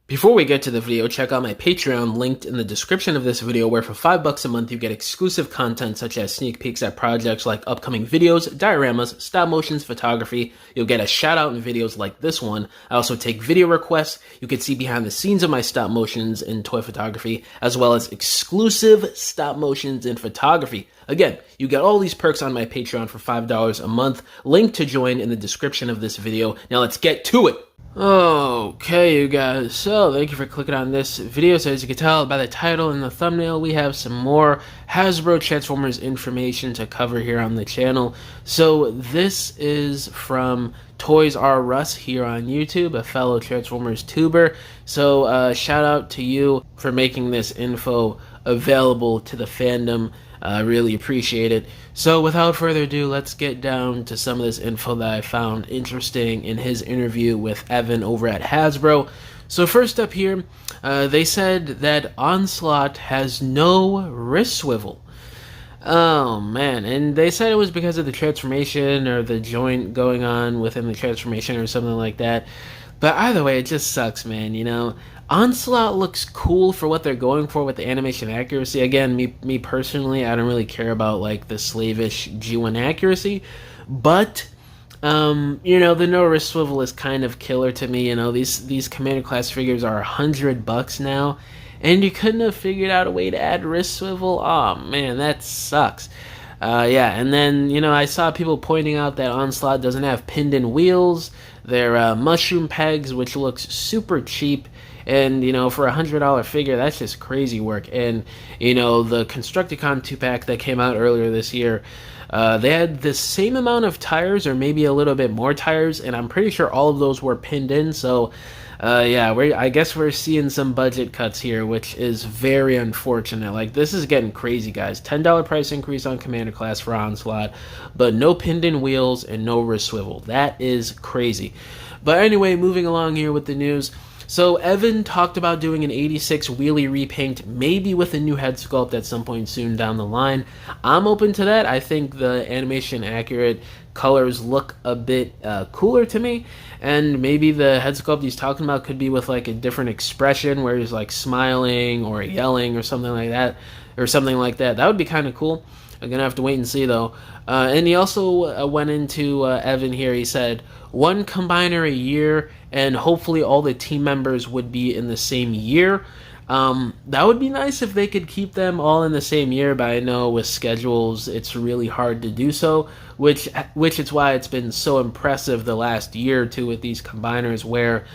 Before we get to the video, check out my Patreon linked in the description of this video, where for $5 a month you get exclusive content such as sneak peeks at projects like upcoming videos, dioramas, stop motions, photography. You'll get a shout out in videos like this one. I also take video requests. You can see behind the scenes of my stop motions in toy photography, as well as exclusive stop motions in photography. Again, you get all these perks on my Patreon for $5 a month. Link to join in the description of this video. Now let's get to it. Okay, you guys, so thank you for clicking on this video. So as you can tell by the title and the thumbnail, we have some more Hasbro Transformers information to cover here on the channel. So this is from Toys R Us here on YouTube, a fellow Transformers tuber. So shout out to you for making this info available to the fandom. I really appreciate it. So without further ado, let's get down to some of this info that I found interesting in his interview with Evan over at Hasbro. So first up here, they said that Onslaught has no wrist swivel. Oh man, and they said it was because of the transformation or the joint going on within the transformation or something like that. But either way, it just sucks, man, you know. Onslaught looks cool for what they're going for with the animation accuracy. Again, me personally, I don't really care about like the slavish G1 accuracy, but you know, the no wrist swivel is kind of killer to me. You know, these Commander class figures are $100 now, and you couldn't have figured out a way to add wrist swivel. Oh man, that sucks. Yeah, and then, you know, I saw people pointing out that Onslaught doesn't have pinned-in wheels. They're mushroom pegs, which looks super cheap. And, you know, for a $100 figure, that's just crazy work. And, you know, the Constructicon 2-pack that came out earlier this year, they had the same amount of tires, or maybe a little bit more tires, and I'm pretty sure all of those were pinned in. So, yeah, I guess we're seeing some budget cuts here, which is very unfortunate. Like, this is getting crazy, guys. $10 price increase on Commander class for Onslaught, but no pinned-in wheels and no wrist swivel. That is crazy. But anyway, moving along here with the news. So Evan talked about doing an 86 wheelie repaint, maybe with a new head sculpt at some point soon down the line. I'm open to that. I think the animation accurate colors look a bit cooler to me, and maybe the head sculpt he's talking about could be with like a different expression where he's like smiling or yelling or something like that, That would be kind of cool. I'm gonna have to wait and see though. And he also went into Evan here. He said one combiner a year, and hopefully all the team members would be in the same year. That would be nice if they could keep them all in the same year, but I know with schedules it's really hard to do so, which is why it's been so impressive the last year or two with these combiners, where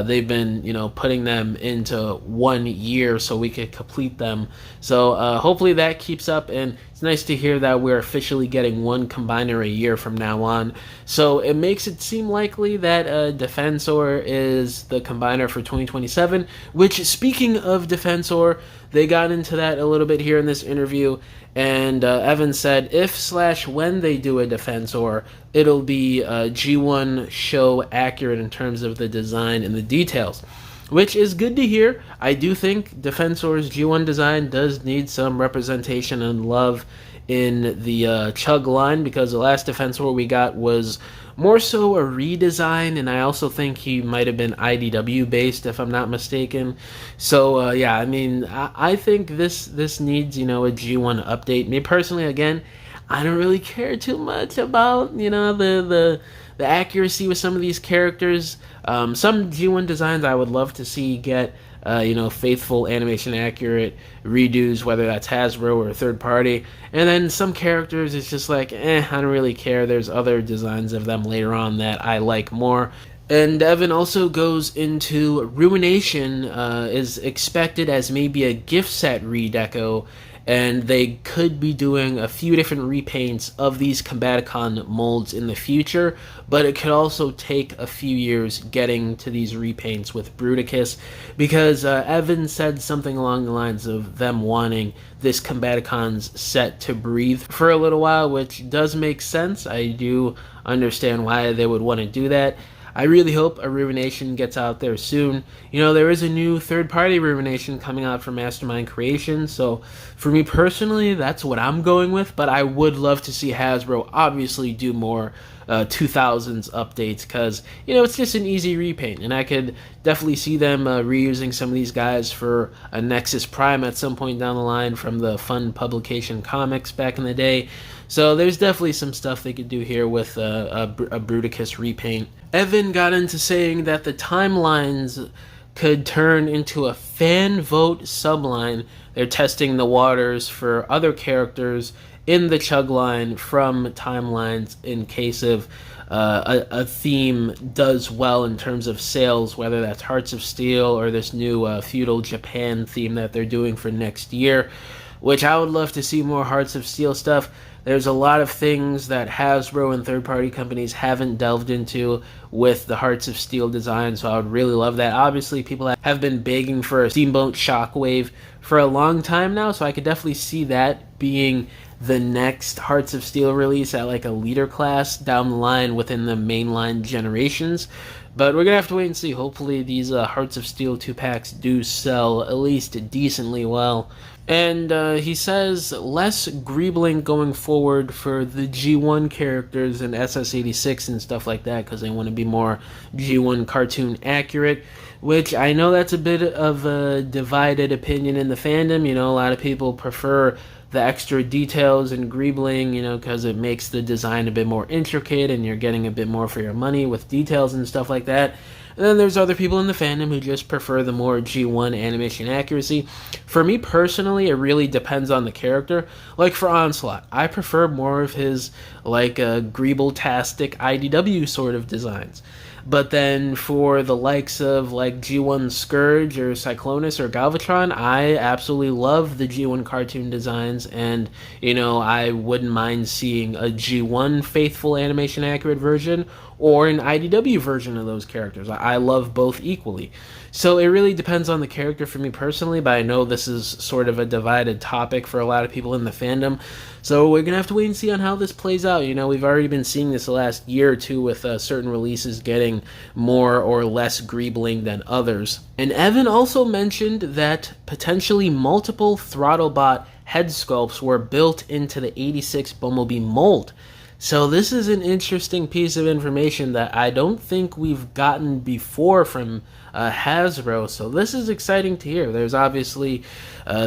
they've been, you know, putting them into 1 year so we could complete them. So hopefully that keeps up, and it's nice to hear that we're officially getting one combiner a year from now on. So it makes it seem likely that Defensor is the combiner for 2027, which, speaking of Defensor, they got into that a little bit here in this interview, and Evan said if/when they do a Defensor, it'll be G1 show accurate in terms of the design and the details, which is good to hear. I do think Defensor's G1 design does need some representation and love in the Chug line, because the last Defensor we got was more so a redesign, and I also think he might have been IDW based, if I'm not mistaken. So yeah, I mean, I think this needs, you know, a G1 update. Me personally, again, I don't really care too much about, you know, the accuracy with some of these characters. Some G1 designs I would love to see get you know, faithful animation accurate redos, whether that's Hasbro or a third party. And then some characters, it's just like, I don't really care. There's other designs of them later on that I like more. And Evan also goes into Ruination is expected as maybe a gift set redeco, and they could be doing a few different repaints of these Combaticon molds in the future, but it could also take a few years getting to these repaints with Bruticus, because Evan said something along the lines of them wanting this Combaticons set to breathe for a little while, which does make sense. I do understand why they would want to do that. I really hope a Ruination gets out there soon. You know, there is a new third-party Ruination coming out from Mastermind Creations, so for me personally, that's what I'm going with, but I would love to see Hasbro obviously do more 2000s updates, because it's just an easy repaint, and I could definitely see them reusing some of these guys for a Nexus Prime at some point down the line from the Fun Publication comics back in the day. So there's definitely some stuff they could do here with a Bruticus repaint. Evan got into saying that the timelines could turn into a fan vote subline. They're testing the waters for other characters in the chug line from timelines in case of a theme does well in terms of sales, whether that's Hearts of Steel or this new feudal Japan theme that they're doing for next year, which I would love to see more Hearts of Steel stuff. There's a lot of things that Hasbro and third-party companies haven't delved into with the Hearts of Steel design, so I would really love that. Obviously, people have been begging for a Steamboat Shockwave for a long time now, so I could definitely see that being the next Hearts of Steel release at like a leader class down the line within the mainline generations. But we're going to have to wait and see. Hopefully these Hearts of Steel 2-packs do sell at least decently well. And he says less greebling going forward for the G1 characters and SS86 and stuff like that, because they want to be more G1 cartoon accurate, which I know that's a bit of a divided opinion in the fandom. A lot of people prefer the extra details and greebling, because it makes the design a bit more intricate and you're getting a bit more for your money with details and stuff like that. And then there's other people in the fandom who just prefer the more G1 animation accuracy. For me personally, it really depends on the character. Like for Onslaught, I prefer more of his greeble-tastic IDW sort of designs. But then for the likes of like G1 Scourge or Cyclonus or Galvatron, I absolutely love the G1 cartoon designs, and I wouldn't mind seeing a G1 faithful animation accurate version or an IDW version of those characters. I love both equally. So it really depends on the character for me personally, but I know this is sort of a divided topic for a lot of people in the fandom. So we're going to have to wait and see on how this plays out. We've already been seeing this the last year or two with certain releases getting more or less greebling than others. And Evan also mentioned that potentially multiple Throttlebot head sculpts were built into the 86 Bumblebee mold. So this is an interesting piece of information that I don't think we've gotten before from Hasbro, so this is exciting to hear. There's obviously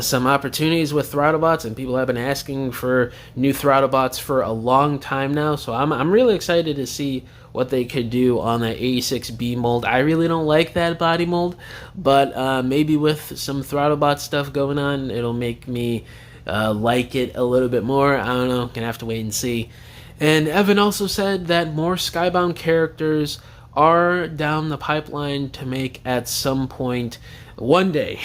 some opportunities with Throttlebots, and people have been asking for new Throttlebots for a long time now, so I'm really excited to see what they could do on that 86B mold. I really don't like that body mold, but maybe with some Throttlebot stuff going on, it'll make me like it a little bit more. I don't know, gonna have to wait and see. And Evan also said that more Skybound characters are down the pipeline to make at some point one day.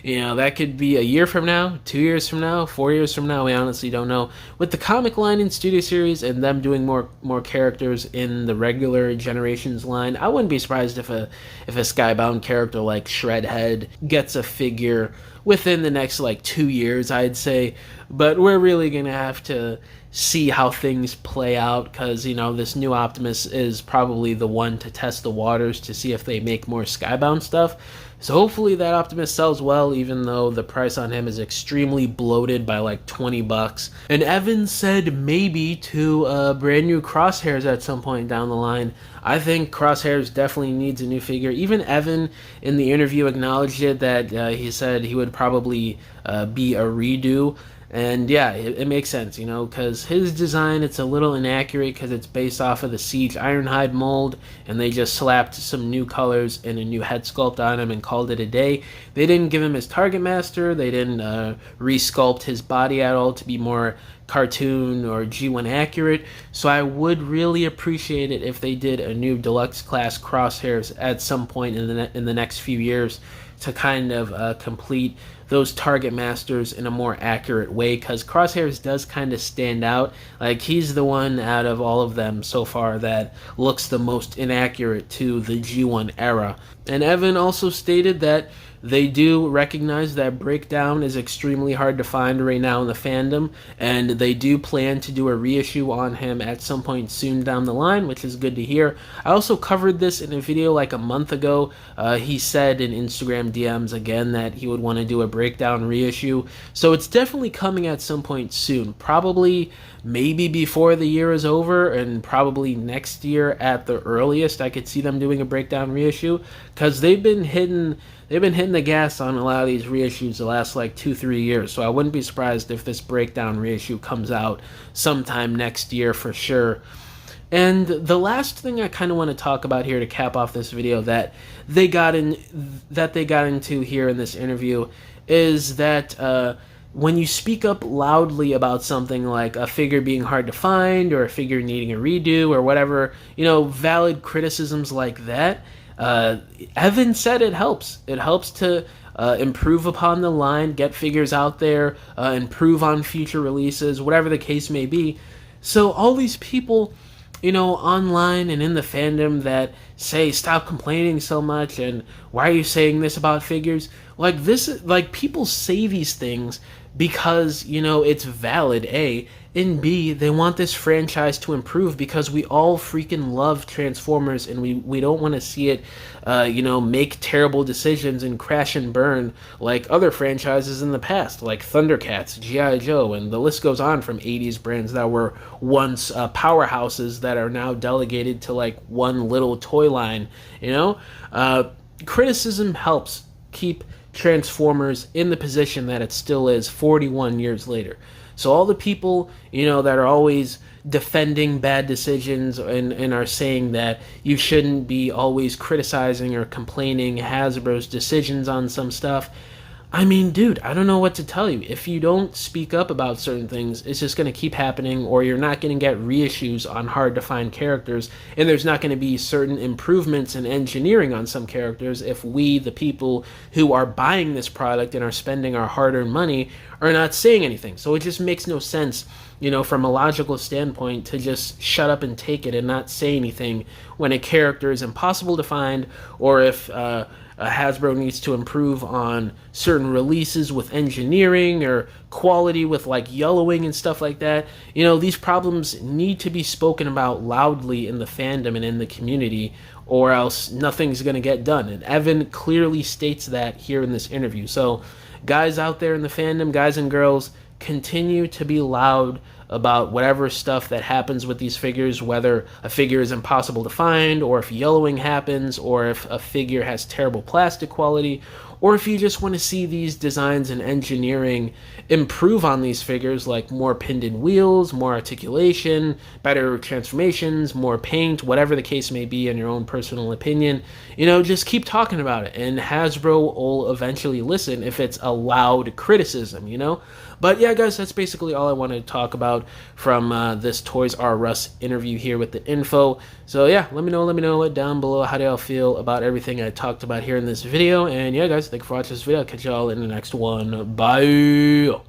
That could be a year from now, 2 years from now, 4 years from now. We honestly don't know. With the comic line and Studio Series and them doing more characters in the regular Generations line, I wouldn't be surprised if a Skybound character like Shredhead gets a figure within the next 2 years, I'd say. But we're really going to have to see how things play out, because this new Optimus is probably the one to test the waters to see if they make more Skybound stuff. So hopefully that Optimus sells well, even though the price on him is extremely bloated by $20. And Evan said maybe to brand new Crosshairs at some point down the line. I think Crosshairs definitely needs a new figure. Even Evan in the interview acknowledged it, that he said he would probably be a redo. And yeah, it makes sense, because his design, it's a little inaccurate because it's based off of the Siege Ironhide mold, and they just slapped some new colors and a new head sculpt on him and called it a day. They didn't give him his Target Master, they didn't resculpt his body at all to be more cartoon or G1 accurate, so I would really appreciate it if they did a new deluxe class Crosshairs at some point in the next few years to kind of complete those Target Masters in a more accurate way, because Crosshairs does kind of stand out. He's the one out of all of them so far that looks the most inaccurate to the G1 era. And Evan also stated that they do recognize that Breakdown is extremely hard to find right now in the fandom, and they do plan to do a reissue on him at some point soon down the line, which is good to hear. I also covered this in a video like a month ago. He said in Instagram DMs again that he would want to do a Breakdown reissue, so it's definitely coming at some point soon, probably maybe before the year is over, and probably next year at the earliest. I could see them doing a Breakdown reissue, because they've been hitting the gas on a lot of these reissues the last like 2-3 years, so I wouldn't be surprised if this Breakdown reissue comes out sometime next year for sure. And the last thing I kind of want to talk about here to cap off this video that they got into here in this interview is that when you speak up loudly about something like a figure being hard to find or a figure needing a redo or whatever, valid criticisms like that, Evan said it helps. It helps to improve upon the line, get figures out there, improve on future releases, whatever the case may be. So all these people, online and in the fandom that say stop complaining so much and why are you saying this about figures, people say these things because it's valid, A, and B, they want this franchise to improve because we all freaking love Transformers, and we don't want to see it make terrible decisions and crash and burn like other franchises in the past, like Thundercats, G.I. Joe, and the list goes on, from 80s brands that were once powerhouses that are now delegated to like one little toy line. Criticism helps keep Transformers in the position that it still is 41 years later. So all the people, that are always defending bad decisions and are saying that you shouldn't be always criticizing or complaining Hasbro's decisions on some stuff, I mean, dude, I don't know what to tell you. If you don't speak up about certain things, it's just going to keep happening, or you're not going to get reissues on hard-to-find characters, and there's not going to be certain improvements in engineering on some characters if we, the people who are buying this product and are spending our hard-earned money, are not saying anything. So it just makes no sense, from a logical standpoint, to just shut up and take it and not say anything when a character is impossible to find, or if Hasbro needs to improve on certain releases with engineering or quality with like yellowing and stuff like that. These problems need to be spoken about loudly in the fandom and in the community, or else nothing's going to get done. And Evan clearly states that here in this interview. So guys out there in the fandom, guys and girls, continue to be loud about whatever stuff that happens with these figures, whether a figure is impossible to find, or if yellowing happens, or if a figure has terrible plastic quality, or if you just want to see these designs and engineering improve on these figures, like more pinned-in wheels, more articulation, better transformations, more paint, whatever the case may be in your own personal opinion, just keep talking about it, and Hasbro will eventually listen if it's a loud criticism, But yeah, guys, that's basically all I wanted to talk about from this Toys R Us interview here with the info. So yeah, let me know down below how do y'all feel about everything I talked about here in this video. And yeah, guys, thank you for watching this video. I'll catch y'all in the next one. Bye.